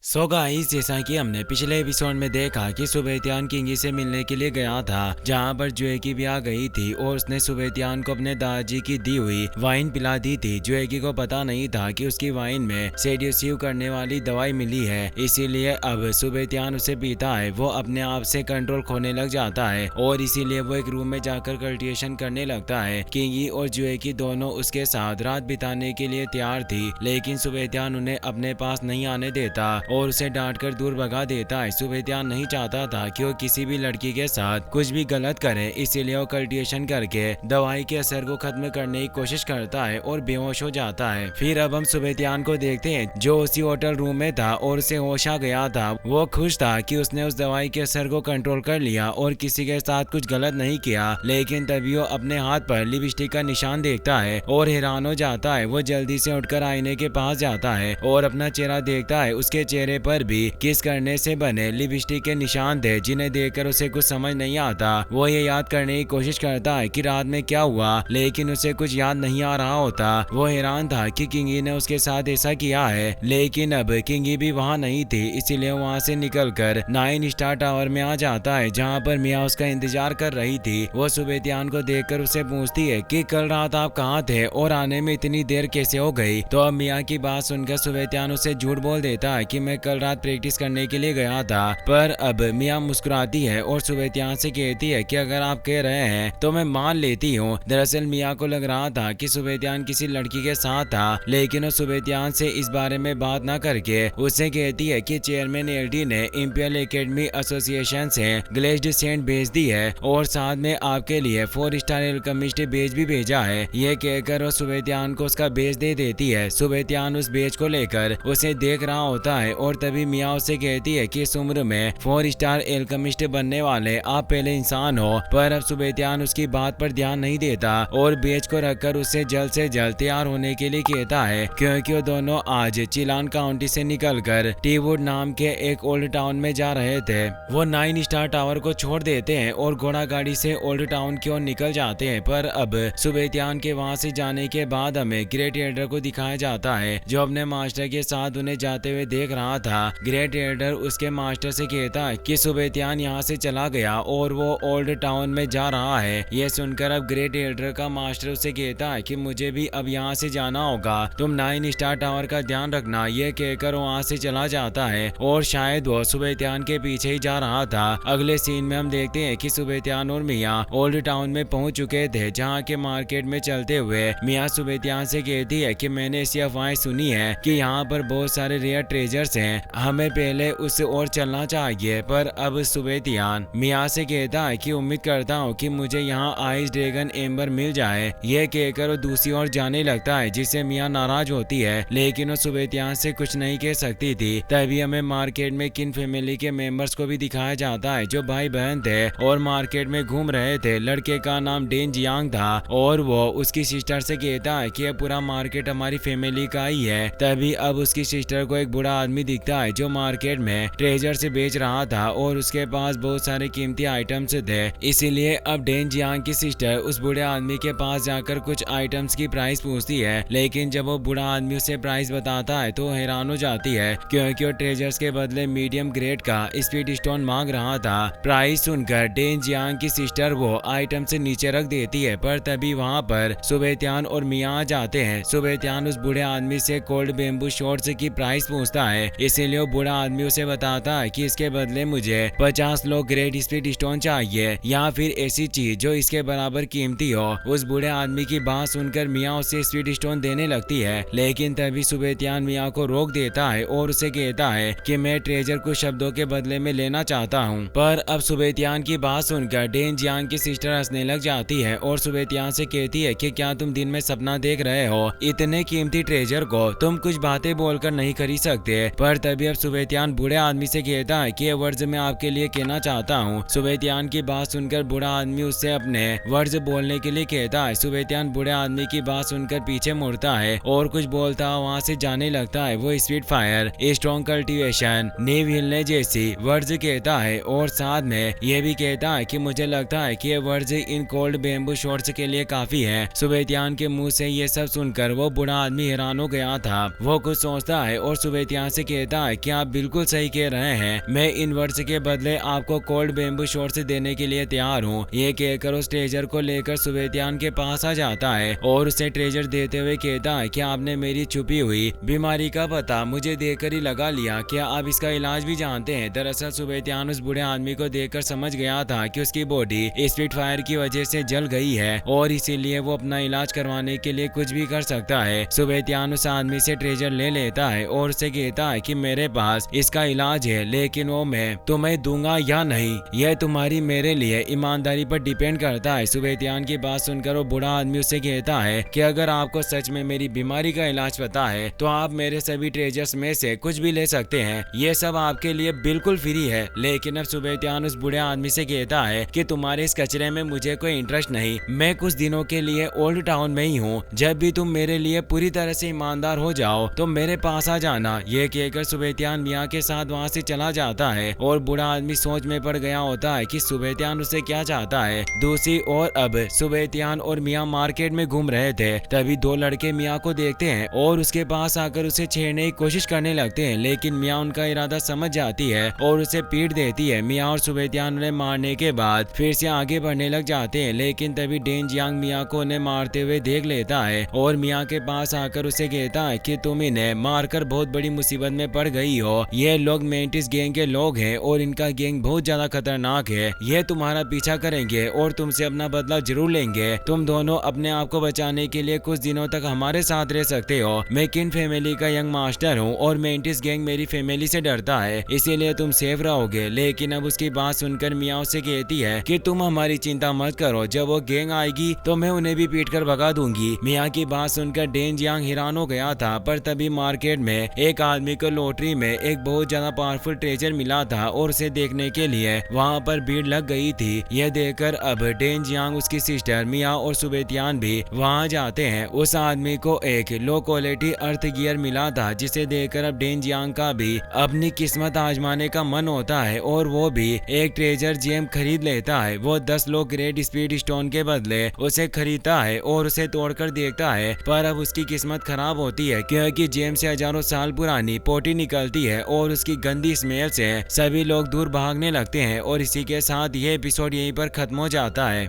So guys, जैसा कि हमने पिछले एपिसोड में देखा कि सुबेतियान किंगी से मिलने के लिए गया था, जहां पर जुएगी भी आ गई थी और उसने सुबेतियान को अपने दादाजी की दी हुई वाइन पिला दी थी। जुएगी को पता नहीं था कि उसकी वाइन में सेड्यूसिव करने वाली दवाई मिली है, इसीलिए अब सुबेतियान उसे पीता है। वो अपने आप से कंट्रोल खोने लग जाता है और इसीलिए वो एक रूम में जाकर कल्टिवेशन करने लगता है। किंगी और जुएगी दोनों उसके साथ रात बिताने के लिए तैयार थी, लेकिन सुबेतियान उन्हें अपने पास नहीं आने देता और उसे डांट कर दूर भगा देता है। सुबेतियान नहीं चाहता था कि वो किसी भी लड़की के साथ कुछ भी गलत करे, इसीलिए वो कल्टिवेशन करके दवाई के असर को खत्म करने की कोशिश करता है और बेहोश हो जाता है। फिर अब हम सुबेतियान को देखते हैं जो उसी होटल रूम में था और उसे होश आ गया था। वो खुश था कि उसने उस दवाई के असर को कंट्रोल कर लिया और किसी के साथ कुछ गलत नहीं किया, लेकिन तभी वो अपने हाथ पर लिपस्टिक का निशान देखता है और हैरान हो जाता है। वो जल्दी से उठकर आईने के पास जाता है और अपना चेहरा देखता है। उसके चेहरे पर भी किस करने से बने लिपस्टिक के निशान थे, जिन्हें देखकर उसे कुछ समझ नहीं आता। वो ये याद करने की कोशिश करता है कि रात में क्या हुआ, लेकिन उसे कुछ याद नहीं आ रहा होता। वो हैरान था कि किंगी ने उसके साथ ऐसा किया है, लेकिन अब किंगी भी वहाँ नहीं थी, इसीलिए वहाँ से निकलकर 9 स्टार टावर में आ जाता है, जहाँ पर मिया उसका इंतजार कर रही थी। वो सुबेतियान को देखकर उसे पूछती है कि कल रात आप कहाँ थे और आने में इतनी देर कैसे हो गई। तो अब मिया की बात सुनकर सुबेतियान उसे झूठ बोल देता है कि मैं कल रात प्रैक्टिस करने के लिए गया था। पर अब मिया मुस्कुराती है और सुबेतियान से कहती है कि अगर आप कह रहे हैं तो मैं मान लेती हूँ। दरअसल मिया को लग रहा था कि सुबेतियान किसी लड़की के साथ था, लेकिन वो सुबेतियान से इस बारे में बात ना करके उससे कहती है कि चेयरमैन एलडी ने इंपियल एकेडमी एसोसिएशन से ग्लेज्ड सेंट भेज दी है और साथ में आपके लिए 4 स्टार एल्केमिस्ट बेज भी भेजा है। ये कहकर वो सुबेतियान को उसका बेज दे देती है। सुबेतियान उस बेज को लेकर उसे देख रहा होता है और तभी मिया उसे कहती है कि इस उम्र में 4 स्टार एल्केमिस्ट बनने वाले आप पहले इंसान हो। पर अब सुबेतियान उसकी बात पर ध्यान नहीं देता और बेज को रखकर उसे जल्द से जल्द तैयार होने के लिए कहता है, क्योंकि वो दोनों आज चिलान काउंटी से निकलकर टीवुड नाम के एक ओल्ड टाउन में जा रहे थे। वो 9 स्टार टावर को छोड़ देते हैं और घोड़ा गाड़ी से ओल्ड टाउन की ओर निकल जाते हैं। पर अब सुबेतियान के वहां से जाने के बाद हमें ग्रेट एल्डर को दिखाया जाता है, जो अपने मास्टर के साथ उन्हें जाते हुए देख रहा था। ग्रेट एल्डर उसके मास्टर से कहता है कि सुबेतियान यहाँ से चला गया और वो ओल्ड टाउन में जा रहा है। ये सुनकर अब ग्रेट एल्डर का मास्टर उसे कहता है कि मुझे भी अब यहाँ से जाना होगा, तुम 9 स्टार टावर का ध्यान रखना। ये कहकर वहाँ से चला जाता है और शायद वो सुबेतियान के पीछे ही जा रहा था। अगले सीन में हम देखते हैं कि सुबेतियान और मिया ओल्ड टाउन में पहुंच चुके थे, जहाँ के मार्केट में चलते हुए मिया सुबेतियान से कहती है कि मैंने ऐसी अफवाहें सुनी है कि यहाँ पर बहुत सारे रेयर ट्रेजर्स हैं, हमें पहले उससे और चलना चाहिए। पर अब सुबेतियान मिया से कहता है कि उम्मीद करता हूँ कि मुझे यहाँ आइस ड्रैगन एम्बर मिल जाए। यह कहकर वो दूसरी ओर जाने लगता है, जिससे मिया नाराज होती है, लेकिन वो सुबेतियान से कुछ नहीं कह सकती थी। तभी हमें मार्केट में किन फैमिली के मेंबर्स को भी दिखाया जाता है, जो भाई बहन थे और मार्केट में घूम रहे थे। लड़के का नाम डेन जियांग था और वो उसकी सिस्टर से कहता है कि यह पूरा मार्केट हमारी फैमिली का ही है। तभी अब उसकी सिस्टर को एक बूढ़ा आदमी दिखता है, जो मार्केट में ट्रेजर से बेच रहा था और उसके पास बहुत सारे कीमती आइटम्स थे। इसीलिए अब डेन जियांग की सिस्टर उस बूढ़े आदमी के पास जाकर कुछ आइटम्स की प्राइस पूछती है, लेकिन जब वो बूढ़ा आदमी उसे प्राइस बताता है तो हैरान हो जाती है, क्योंकि वो ट्रेजर्स के बदले मीडियम ग्रेड का स्पीड स्टोन मांग रहा था। प्राइस सुनकर डेन जियांग की सिस्टर वो आइटम से नीचे रख देती है, पर तभी वहाँ पर सुबेतियान और मिया आ जाते हैं। सुबेतियान उस बूढ़े आदमी से कोल्ड बेम्बू शॉर्ट्स की प्राइस पूछता है, इसीलिए वो बूढ़ा आदमी उसे बताता है कि इसके बदले मुझे 50 लो ग्रेड स्पीड स्टोन चाहिए या फिर ऐसी चीज जो इसके बराबर कीमती हो। उस बूढ़े आदमी की बात सुनकर मिया उसे स्पीड स्टोन देने लगती है, लेकिन तभी सुबेतियान मिया को रोक देता है और उसे कहता है कि मैं ट्रेजर कुछ शब्दों के बदले में लेना चाहता हूँ। पर अब सुबेतियान की बात सुनकर डेन जियांग की सिस्टर हंसने लग जाती है और सुबेतियान से कहती है कि क्या तुम दिन में सपना देख रहे हो, इतने कीमती ट्रेजर को तुम कुछ बातें बोलकर नहीं खरीद सकते। पर तभी अब सुबेतियान बूढ़े आदमी से कहता है कि ये वर्ड्स मैं आपके लिए कहना चाहता हूँ। सुबेतियान की बात सुनकर बूढ़ा आदमी उससे अपने वर्ड्स बोलने के लिए कहता है। सुबेतियान बूढ़े आदमी की बात सुनकर पीछे मुड़ता है और कुछ बोलता वहाँ से जाने लगता है। वो स्पीड फायर, स्ट्रॉन्ग कल्टीवेशन, नींव हिलने जैसी वर्ड्स कहता है और साथ में ये भी कहता है कि मुझे लगता है कि ये words in cold bamboo shorts के लिए काफी है। सुबेतियान के मुंह से ये सब सुनकर वो बूढ़ा आदमी हैरान हो गया था। वो कुछ सोचता है और सुबेतियान से कहता है कि आप बिल्कुल सही कह रहे हैं, मैं इन वर्ड्स के बदले आपको कोल्ड बेम्बू शॉर्ट्स देने के लिए तैयार हूँ। ये कहकर उस ट्रेजर को लेकर सुबेतियान के पास आ जाता है और उसे ट्रेजर देते हुए कहता है कि आपने मेरी छुपी हुई बीमारी का पता मुझे देकर ही लगा लिया, क्या आप इसका इलाज भी जानते हैं? दरअसल सुबेतियान उस बूढ़े आदमी को देखकर समझ गया था कि उसकी बॉडी स्पीड फायर की वजह से जल गई है और इसीलिए वो अपना इलाज करवाने के लिए कुछ भी कर सकता है। सुबेतियान उस आदमी से ट्रेजर ले लेता है और उसे कहता है कि मेरे पास इसका इलाज है, लेकिन वो मैं तुम्हें दूंगा या नहीं यह तुम्हारी मेरे लिए ईमानदारी पर डिपेंड करता है। सुबेतियान की बात सुनकर वो बूढ़ा आदमी उससे कहता है कि अगर आपको सच में मेरी बीमारी का इलाज पता है तो आप मेरे सभी ट्रेजर्स में से कुछ भी ले सकते हैं, ये सब आपके लिए बिल्कुल फ्री है। लेकिन अब सुबेतियान उस बूढ़े आदमी से कहता है कि तुम्हारे इस कचरे में मुझे कोई इंटरेस्ट नहीं, मैं कुछ दिनों के लिए ओल्ड टाउन में ही हूँ, जब भी तुम मेरे लिए पूरी तरह से ईमानदार हो जाओ तो मेरे पास आ जाना। ये कहकर सुबेतियान मियाँ के साथ वहाँ से चला जाता है और बूढ़ा आदमी सोच में पड़ गया होता है कि सुबेतियान उससे क्या चाहता है। दूसरी ओर अब सुबेतियान और मियाँ मार्केट में घूम रहे थे, तभी दो लड़के मियाँ को देखते हैं और उसके पास आकर उसे छेड़ने की कोशिश करने लगते हैं, लेकिन मियाँ उनका इरादा समझ जाती है और उसे पीट देती है। मियाँ और सुबेतियान उन्हें मारने के बाद फिर से आगे बढ़ने लग जाते हैं, लेकिन तभी डेन जियांग मियाँ को उन्हें मारते हुए देख लेता है और मियाँ के पास आकर उसे कहता है कि तुम इन्हें मारकर बहुत बड़ी मुसीबत में पड़ गई हो। ये लोग मेंटिस गैंग के लोग हैं और इनका गैंग बहुत ज्यादा खतरनाक है, ये तुम्हारा पीछा करेंगे और तुमसे अपना बदला जरूर लेंगे। तुम दोनों अपने आप को बचाने के लिए कुछ दिनों तक हमारे साथ रह सकते हो। मैं किन फैमिली का यंग मास्टर हूँ और मेंटिस गैंग मेरी फैमिली से डरता है, इसीलिए तुम सेफ रहोगे। लेकिन अब उसकी बात सुनकर मियाँ उससे कहती है कि तुम हमारी चिंता मत करो, जब वो गैंग आएगी तो मैं उन्हें भी पीट कर भगा दूंगी। मियाँ की बात सुनकर डेन जियांग हैरान हो गया था, पर तभी मार्केट में एक आदमी को लॉटरी में एक बहुत ज्यादा पावरफुल ट्रेजर मिला था और उसे देखने के लिए वहाँ पर भीड़ लग गई थी। यह देखकर अब डेन जियांग, उसकी सिस्टर मियाँ और सुबेतियान भी वहाँ जाते हैं। उस आदमी को एक लो क्वालिटी अर्थ गियर मिला था, जिसे देखकर अब डेन जियांग का भी अपनी किस्मत आजमाने का मन होता है और वो भी एक ट्रेजर जेम खरीद लेता है। वो 10 लोग ग्रेट स्पीड स्टोन के बदले उसे खरीदता है और उसे तोड़कर देखता है, पर अब उसकी किस्मत खराब होती है क्योंकि जेम से हजारों साल पुरानी पोटी निकलती है और उसकी गंदी स्मेल से सभी लोग दूर भागने लगते हैं। और इसी के साथ ये एपिसोड यहीं पर खत्म हो जाता है।